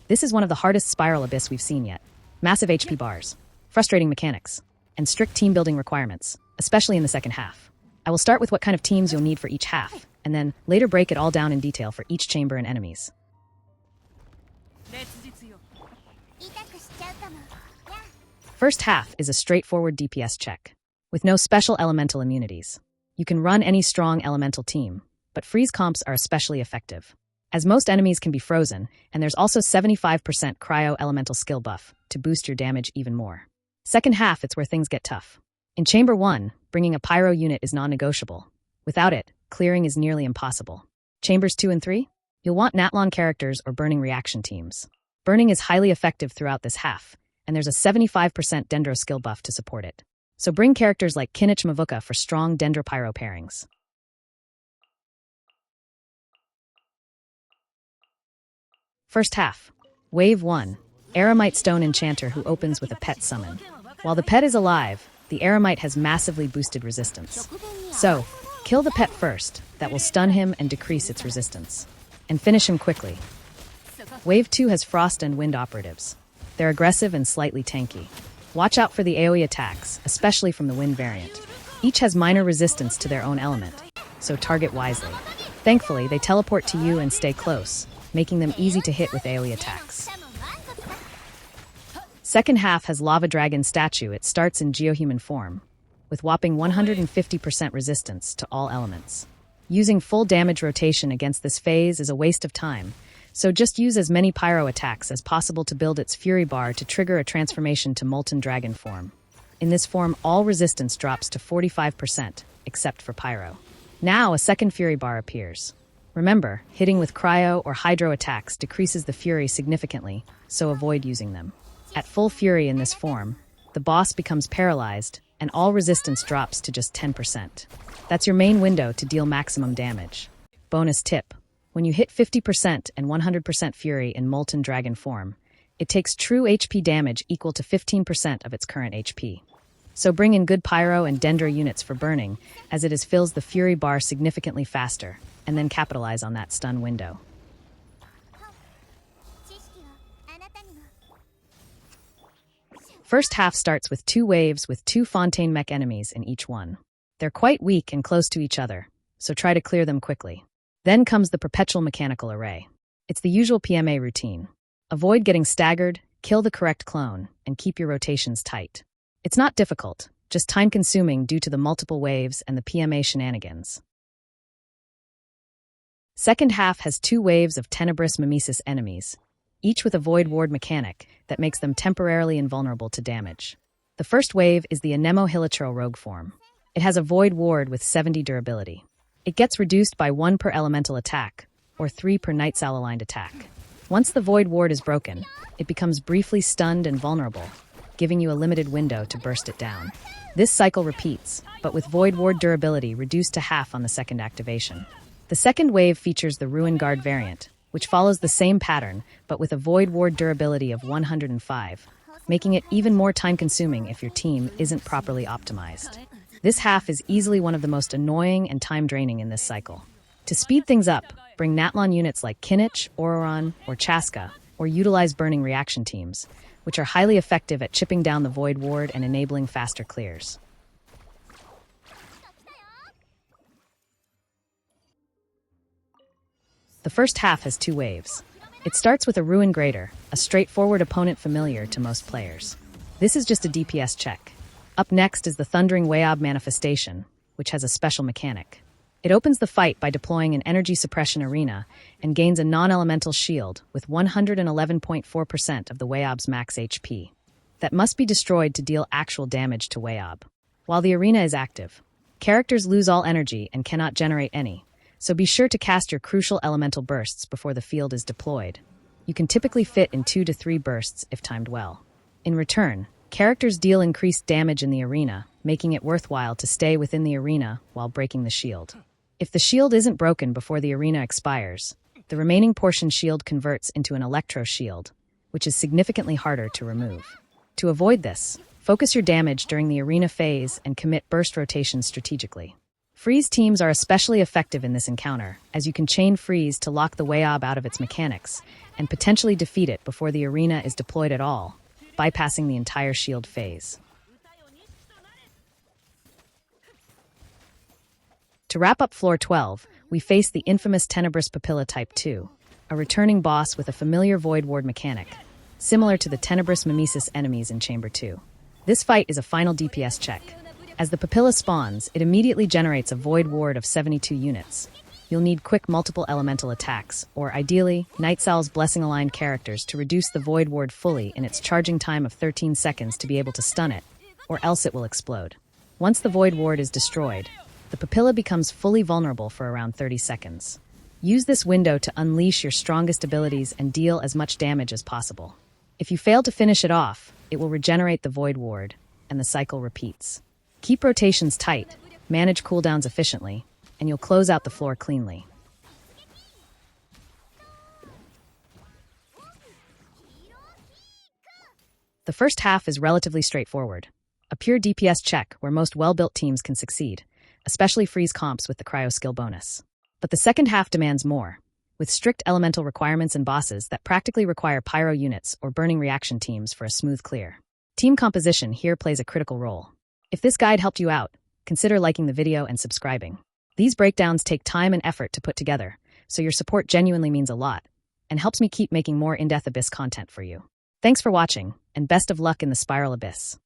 This is one of the hardest spiral abyss we've seen yet. Massive HP bars, frustrating mechanics, and strict team building requirements, especially in the second half. I will start with what kind of teams you'll need for each half, and then later break it all down in detail for each chamber and enemies. First half is a straightforward DPS check, with no special elemental immunities. You can run any strong elemental team, but freeze comps are especially effective, as most enemies can be frozen, and there's also 75% cryo elemental skill buff to boost your damage even more. Second half, it's where things get tough. In Chamber 1, bringing a pyro unit is non-negotiable. Without it, clearing is nearly impossible. Chambers 2 and 3? You'll want Natlon characters or burning reaction teams. Burning is highly effective throughout this half, and there's a 75% Dendro skill buff to support it. So bring characters like Kinich Mavuka for strong Dendro-Pyro pairings. First half. Wave 1. Aramite Stone Enchanter who opens with a pet summon. While the pet is alive, the Aramite has massively boosted resistance. So, kill the pet first, that will stun him and decrease its resistance. And finish him quickly. Wave 2 has Frost and Wind operatives. They're aggressive and slightly tanky. Watch out for the AoE attacks, especially from the Wind variant. Each has minor resistance to their own element, so target wisely. Thankfully, they teleport to you and stay close, making them easy to hit with AoE attacks. Second half has Lava Dragon Statue. It starts in geohuman form, with whopping 150% resistance to all elements. Using full damage rotation against this phase is a waste of time, so just use as many pyro attacks as possible to build its Fury Bar to trigger a transformation to Molten Dragon form. In this form, all resistance drops to 45%, except for pyro. Now a second Fury Bar appears. Remember, hitting with cryo or hydro attacks decreases the fury significantly, so avoid using them. At full fury in this form, the boss becomes paralyzed, and all resistance drops to just 10%. That's your main window to deal maximum damage. Bonus tip. When you hit 50% and 100% fury in Molten Dragon form, it takes true HP damage equal to 15% of its current HP. So bring in good pyro and dendro units for burning, as it fills the Fury Bar significantly faster, and then capitalize on that stun window. First half starts with 2 waves with 2 Fontaine mech enemies in each one. They're quite weak and close to each other, so try to clear them quickly. Then comes the Perpetual Mechanical Array. It's the usual PMA routine. Avoid getting staggered, kill the correct clone, and keep your rotations tight. It's not difficult, just time-consuming due to the multiple waves and the PMA shenanigans. Second half has 2 waves of Teneborus Mimesis enemies, each with a Void Ward mechanic that makes them temporarily invulnerable to damage. The first wave is the Anemo Hilichurl Rogue form. It has a Void Ward with 70 durability. It gets reduced by 1 per elemental attack, or 3 per Night Owl aligned attack. Once the Void Ward is broken, it becomes briefly stunned and vulnerable, giving you a limited window to burst it down. This cycle repeats, but with Void Ward durability reduced to half on the second activation. The second wave features the Ruin Guard variant, which follows the same pattern, but with a Void Ward durability of 105, making it even more time-consuming if your team isn't properly optimized. This half is easily one of the most annoying and time-draining in this cycle. To speed things up, bring Natlon units like Kinich, Ororon, or Chaska, or utilize burning reaction teams, which are highly effective at chipping down the Void Ward and enabling faster clears. The first half has 2 waves. It starts with a Ruin Greater, a straightforward opponent familiar to most players. This is just a DPS check. Up next is the Thundering Weob Manifestation, which has a special mechanic. It opens the fight by deploying an energy suppression arena and gains a non-elemental shield with 111.4% of the Weob's max HP. That must be destroyed to deal actual damage to Weob. While the arena is active, characters lose all energy and cannot generate any, so be sure to cast your crucial elemental bursts before the field is deployed. You can typically fit in 2 to 3 bursts if timed well. In return, characters deal increased damage in the arena, making it worthwhile to stay within the arena while breaking the shield. If the shield isn't broken before the arena expires, the remaining portion shield converts into an electro shield, which is significantly harder to remove. To avoid this, focus your damage during the arena phase and commit burst rotations strategically. Freeze teams are especially effective in this encounter, as you can chain freeze to lock the Weob out of its mechanics, and potentially defeat it before the arena is deployed at all, bypassing the entire shield phase. To wrap up Floor 12, we face the infamous teneborus papila Type 2, a returning boss with a familiar Void Ward mechanic, similar to the teneborus mimesis enemies in Chamber 2. This fight is a final DPS check. As the papilla spawns, it immediately generates a Void Ward of 72 units. You'll need quick multiple elemental attacks, or ideally, Night Sal's blessing-aligned characters to reduce the Void Ward fully in its charging time of 13 seconds to be able to stun it, or else it will explode. Once the Void Ward is destroyed, the papilla becomes fully vulnerable for around 30 seconds. Use this window to unleash your strongest abilities and deal as much damage as possible. If you fail to finish it off, it will regenerate the Void Ward, and the cycle repeats. Keep rotations tight, manage cooldowns efficiently, and you'll close out the floor cleanly. The first half is relatively straightforward, a pure DPS check where most well-built teams can succeed, especially freeze comps with the cryo skill bonus. But the second half demands more, with strict elemental requirements and bosses that practically require pyro units or burning reaction teams for a smooth clear. Team composition here plays a critical role. If this guide helped you out, consider liking the video and subscribing. These breakdowns take time and effort to put together, so your support genuinely means a lot, and helps me keep making more in-depth Abyss content for you. Thanks for watching, and best of luck in the Spiral Abyss.